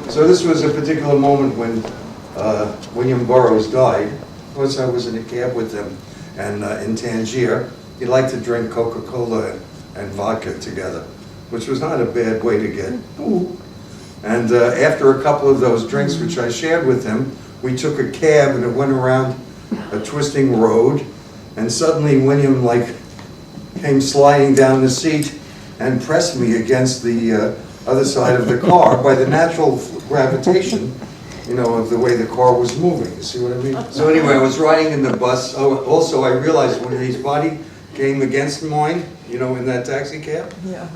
So this was a particular moment when William Burroughs died. Of course, I was in a cab with him, and in Tangier, he liked to drink Coca-Cola and vodka together, which was not a bad way to get boo. And after a couple of those drinks, which I shared with him, we took a cab and it went around a twisting road, and suddenly William came sliding down the seat and pressed me against the other side of the car by the natural gravitation, of the way the car was moving. You see what I mean? So anyway, I was riding in the bus. Oh, also, I realized when his body came against mine, in that taxi cab,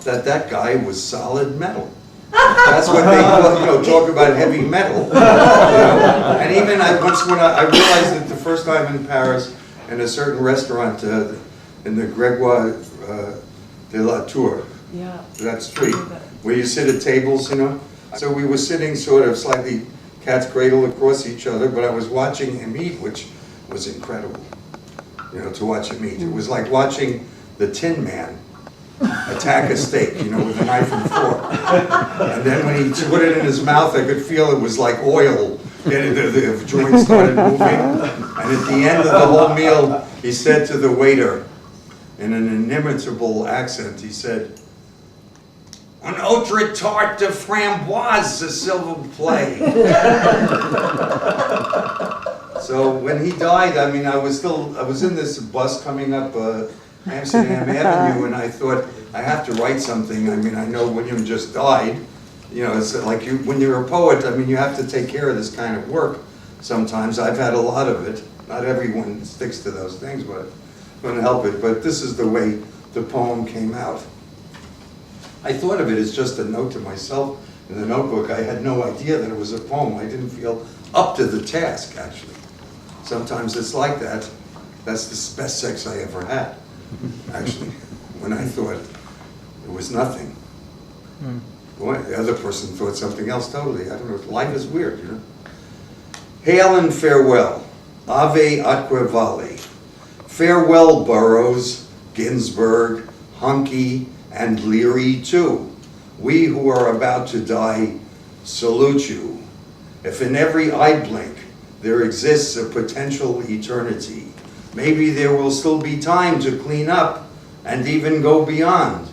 that guy was solid metal. That's what they talk about heavy metal. And even when I realized it the first time in Paris, in a certain restaurant in the Grégoire de la Tour, that street, where you sit at tables, So we were sitting sort of slightly cat's cradle across each other, but I was watching him eat, which was incredible, to watch him eat. It was like watching the Tin Man attack a steak, with a knife and fork. And then when he put it in his mouth, I could feel it was like oil. The joint started moving. And at the end of the whole meal, he said to the waiter, in an inimitable accent, he said, "Un autre tarte de framboise, s'il vous plaît." So when he died, I was in this bus coming up Amsterdam Avenue, and I thought, I have to write something. I know William just died. It's like when you're a poet, you have to take care of this kind of work sometimes. I've had a lot of it. Not everyone sticks to those things, but I couldn't help it. But this is the way the poem came out. I thought of it as just a note to myself in the notebook. I had no idea that it was a poem. I didn't feel up to the task, actually. Sometimes it's like that. That's the best sex I ever had, actually, when I thought it was nothing. Well, the other person thought something else totally. I don't know. Life is weird, Hail and farewell. Ave atque vale. Farewell, Burroughs, Ginsberg, Hunky, and Leary too. We who are about to die salute you. If in every eye blink there exists a potential eternity, maybe there will still be time to clean up and even go beyond.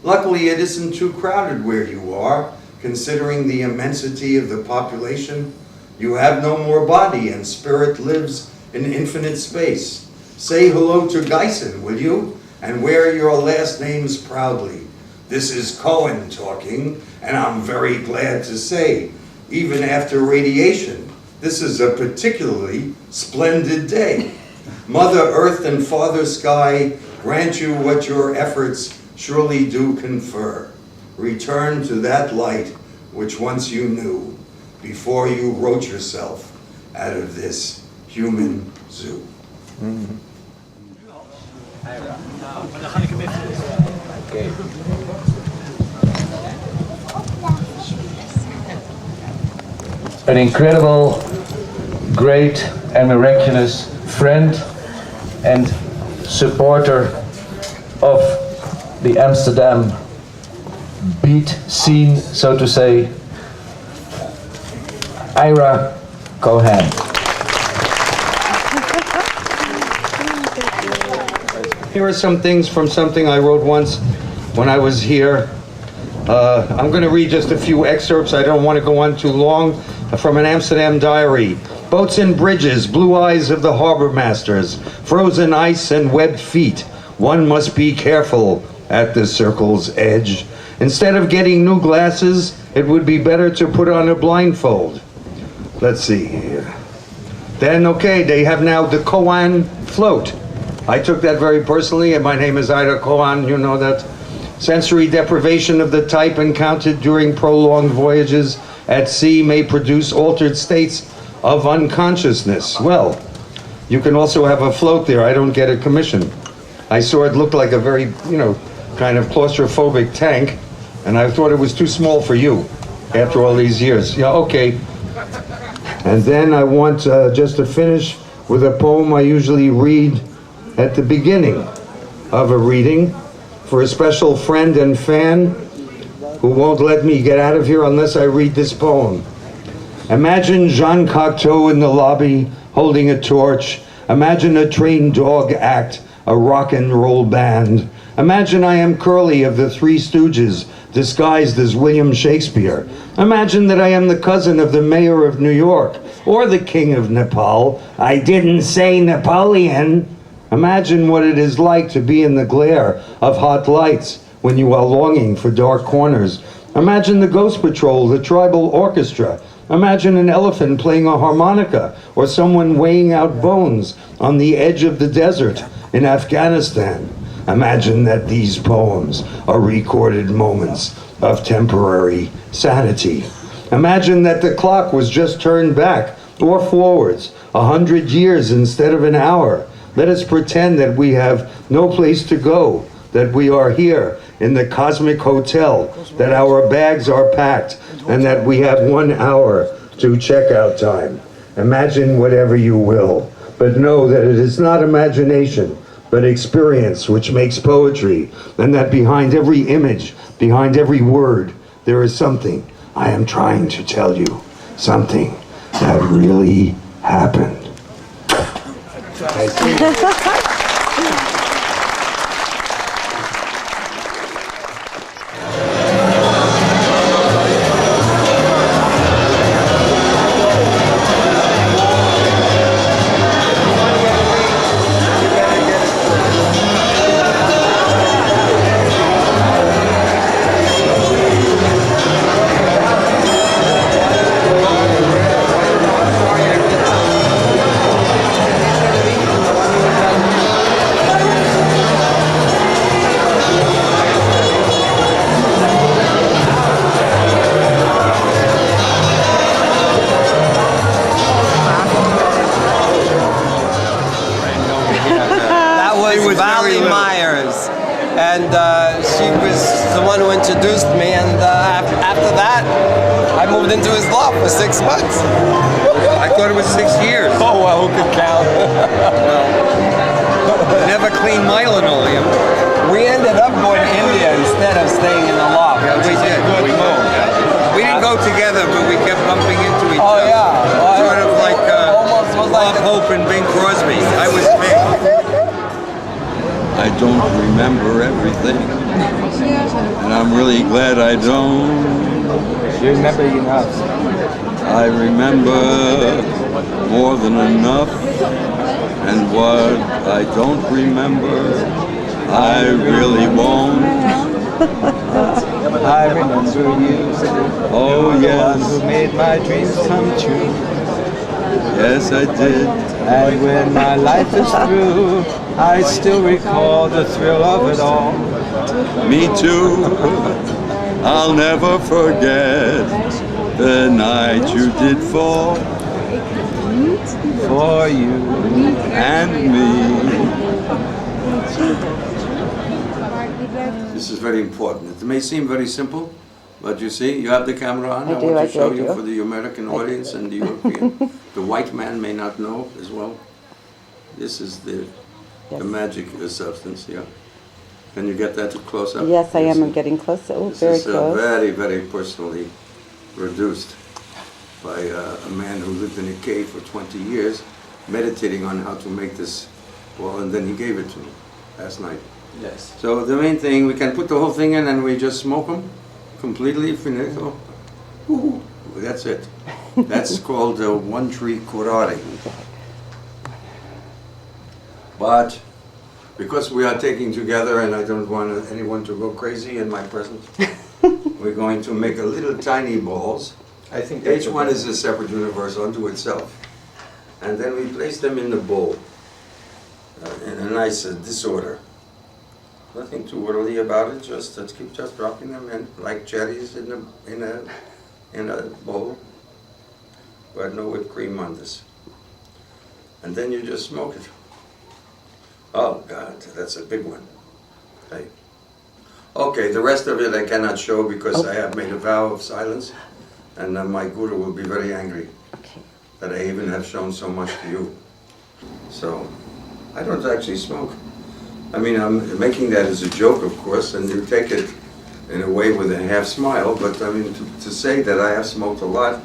Luckily, it isn't too crowded where you are, considering the immensity of the population. You have no more body, and spirit lives in infinite space. Say hello to Geisen, will you? And wear your last names proudly. This is Cohen talking, and I'm very glad to say, even after radiation, this is a particularly splendid day. Mother Earth and Father Sky grant you what your efforts surely do confer. Return to that light which once you knew, before you wrote yourself out of this human zoo. Okay. An incredible, great, and miraculous friend and supporter of the Amsterdam beat scene, so to say, Ira Cohen. Here are some things from something I wrote once when I was here. I'm going to read just a few excerpts. I don't want to go on too long. From an Amsterdam diary. Boats and bridges, blue eyes of the harbor masters, frozen ice and webbed feet. One must be careful at the circle's edge. Instead of getting new glasses, it would be better to put on a blindfold. Let's see here. Then, okay, they have now the Cohen float. I took that very personally, and my name is Ira Cohen, you know that. Sensory deprivation of the type encountered during prolonged voyages at sea may produce altered states of unconsciousness. Well, you can also have a float there. I don't get a commission. I saw it looked like a very, kind of claustrophobic tank, and I thought it was too small for you after all these years. Yeah, okay. And then I want just to finish with a poem I usually read at the beginning of a reading for a special friend and fan who won't let me get out of here unless I read this poem. Imagine Jean Cocteau in the lobby holding a torch. Imagine a trained dog act, a rock and roll band. Imagine I am Curly of the Three Stooges, disguised as William Shakespeare. Imagine that I am the cousin of the mayor of New York, or the king of Nepal. I didn't say Napoleon. Imagine what it is like to be in the glare of hot lights when you are longing for dark corners. Imagine the Ghost Patrol, the tribal orchestra. Imagine an elephant playing a harmonica, or someone weighing out bones on the edge of the desert in Afghanistan. Imagine that these poems are recorded moments of temporary sanity. Imagine that the clock was just turned back or forwards 100 years instead of an hour. Let us pretend that we have no place to go, that we are here in the cosmic hotel, that our bags are packed, and that we have 1 hour to checkout time. Imagine whatever you will, but know that it is not imagination, but experience which makes poetry, and that behind every image, behind every word, there is something I am trying to tell you, something that really happened. She was the one who introduced me, and after that, I moved into his loft for 6 months. I thought it was 6 years. Oh, well, who could count? Never clean my linoleum. We ended up going to India instead of staying in the loft. Yeah, we did. Good move. We didn't go together, but we kept bumping into each Oh, other. yeah. Well, Sort of like almost was Bob like Hope and Bing Crosby. I was Bing. I don't remember everything, and I'm really glad I don't. You remember enough. I remember more than enough, and what I don't remember, I really won't. I remember you. Oh yes, Who made my dreams come true. yes I did. And when my life is through, I still recall the thrill of it all. Me too. I'll never forget the night you did fall For you. and me. This is very important. It may seem very simple, but you see, you have the camera on. I I do, want I to show do, I you do. for the American audience and the European. The white man may not know as well. This is the magic substance, yeah. Can you get that close up? Yes, I am. I'm getting close. Oh, This very is close. very, very personally produced by a man who lived in a cave for 20 years, meditating on how to make this ball, and then he gave it to me last night. Yes. So the main thing, we can put the whole thing in and we just smoke them completely, finito. Woo-hoo. That's it. That's called one tree curare. But because we are taking together and I don't want anyone to go crazy in my presence, we're going to make a little tiny balls. I think Each one is a separate universe unto itself. And then we place them in the bowl in a nice disorder. Nothing too orderly about it, just let's keep just dropping them in like cherries in a bowl, but no whipped cream on this. And then you just smoke it. Oh God, that's a big one. Hey. Okay, the rest of it I cannot show because I have made a vow of silence, and my guru will be very angry Okay. that I even have shown so much to you. So, I don't actually smoke. I mean, I'm making that as a joke, of course, and you take it in a way with a half smile, but I mean, to say that I have smoked a lot,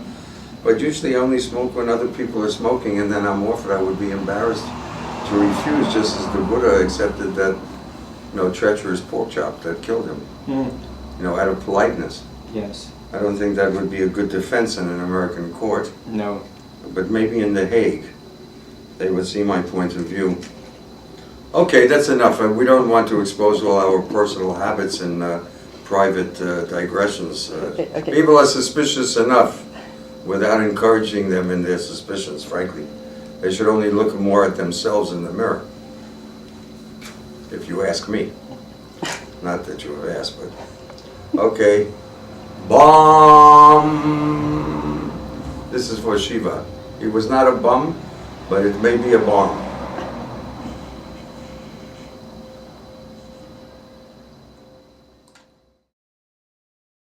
but usually I only smoke when other people are smoking, and then I'm offered, I would be embarrassed to refuse, just as the Buddha accepted that, treacherous pork chop that killed him, out of politeness. Yes. I don't think that would be a good defense in an American court, No. but maybe in The Hague, they would see my point of view. Okay, that's enough. We don't want to expose all our personal habits and private digressions. Okay. People are suspicious enough without encouraging them in their suspicions, frankly. They should only look more at themselves in the mirror, if you ask me. Not that you have asked, but... Okay. Bomb! This is for Shiva. He was not a bum, but it may be a bomb.